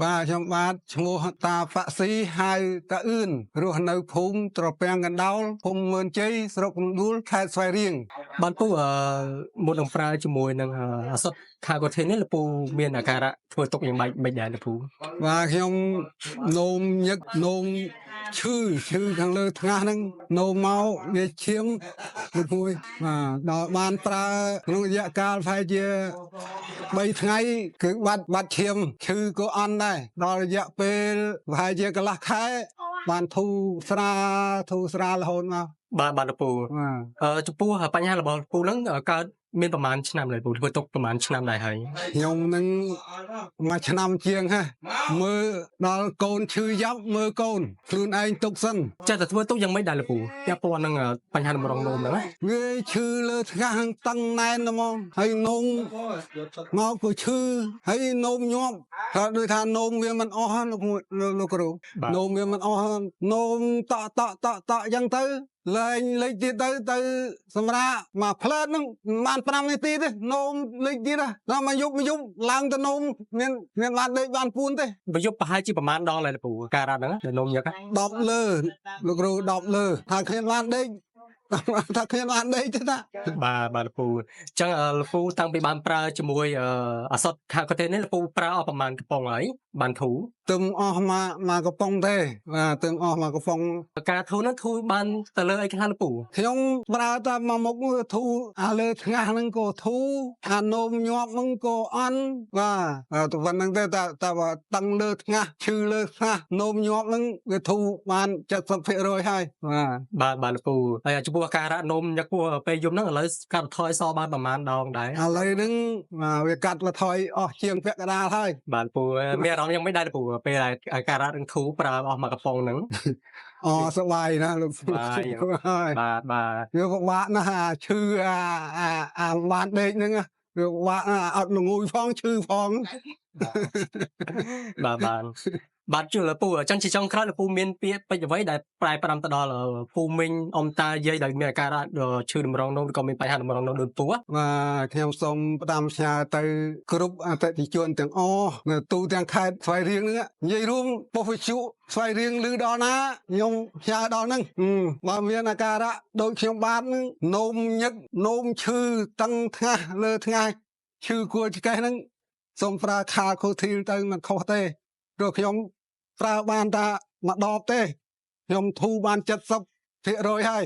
và trong bát mua ta phạ sĩ hai ta ươn rồi nơi phum trò bèn gần đau phum mơn chơi sọc đuôi khai xoay riêng ban phu một đồng fra cho mùi nâng sốt khai có thế nên là phu miền à cara thôi tục những bệnh đại là phu và trong nôm nhật nôm chư thằng lơ thang nâng nôm máu về chiếm một mùi và đó ban pra nó dạ cao phải chia bay ngay cứ bắt chiếm chư có ăn này đó là dạ pe phải chia cái lá khai ban thu sra là hồn mà ban là phu chụp phuปัญหาระบบphuนั้นก็មានប្រហែលឆ្នាំដែរពូធ្វើទុកប្រហែលឆ្នាំដែរហើយខ្ញុំនឹងមួយឆ្នាំជាងហ่ะមើលដល់កូនឈឺយ៉ាប់មើលកូនខ្លួនឯងទុកសិនចេះតែធ្វើទុកយ៉ាងម៉េចដែរលោកពូពាក់ព័ន្ធនឹងបញ្ហារងនោមហ្នឹងវាឈឺលើថ្ងាសតឹងណែនហ្មងហើយនោមមកក៏ឈឺហើយនោមញាប់ថាដូចថានោមវាមិនអស់លោកគ្រូនោមវាមិនអស់នោមតអញ្ចឹងទៅលេខទៀតទៅសម្រាប់មកផ្លែតហ្នឹងបាន5នាទីទេនោមលេខទៀតដល់មកយប់ឡើងទៅនោមមានបានដេកបានពួនទេបើយប់ប្រហែលជាប្រហែលដងដែរលោកពូការរ៉ាត់ហ្នឹងនោមញឹក10លើលោកគ្រូ10លើថាគ្នាបានដេកថាគ្នាបានដេកទេតាបាទលោកពូអញ្ចឹងលោកពូតាំងពីបានប្រើជាមួយអសតខាកទេនេះលោកពូប្រើអស់ប្រហែលកំប៉ុងហើយបានធូរទឹមអស់មកកំប៉ុងទេបាទទឹមអស់មកកំប៉ុងការធូរហ្នឹងធូរបានទៅលើអីខ្លះលោកពូខ្ញុំប្រើតែមកមុខធូរអាលើថ្ងាសហ្នឹងក៏ធូរអានោមញាប់ហ្នឹងក៏អន់បាទទៅប៉ុណ្្នឹងទេតែតឹងលើថ្ងាសឈឺលើថ្ងាសនោមញាប់ហ្នឹងវាធូរបាន70%ហើយបាទលោកពូហើយចំពោះការរ៉ាត់នោមញឹកពោះពេលយប់ហ្នឹងឥឡូវកាត់ថយសបានប្រហែលដងដែរឥឡូវហ្នឹងវាកាត់ថយអស់ជាងពាក់កណ្ដាលហើយបាទពូមានអារម្មណ៍យ៉ាងមិនដែរពូពេលការរ៉ាត់នឹងធូរប្រើអស់មកកំប៉ុងហ្នឹងសប្បាយណាស់លោកបាទវាពិបាកណាស់ឈឺអាបានដេកហ្នឹងវាពិបាកអត់ល្ងួយផងឈឺផងបាទជឿលោកពូអញ្ចឹងជាចុងក្រោយលោកពូមានពាក្យពេចន៍អ្វីដែលប្រែប្រាំទៅដល់ពូមីងអ៊ំតាយាយដែលមានអាការៈឈឺតម្រងនោមឬក៏មានបញ្ហាតម្រងនោមដូចពូបាទខ្ញុំសូមផ្ដាំផ្ញើទៅគ្រប់អតិថិជនទាំងអស់នៅទូទាំងខេត្តស្វាយរៀងហ្នឹងនិយាយរួមប៉ុស្តិ៍វិទ្យុស្វាយរៀងឮដល់ណាខ្ញុំផ្ញើដល់ហ្នឹងបើមានអាការៈដូចខ្ញុំបាទហ្នឹងនោមញឹកនោមឈឺតឹងថ្ងាសលើថ្ងាសឈឺគួរឆ្កេះហ្នឹងសូមប្រើខាខូធីលទៅមិនខុសទេព្រោះខ្ញុំប្រើបានតែមួយដបទេខ្ញុំធូរបាន70%ហើយ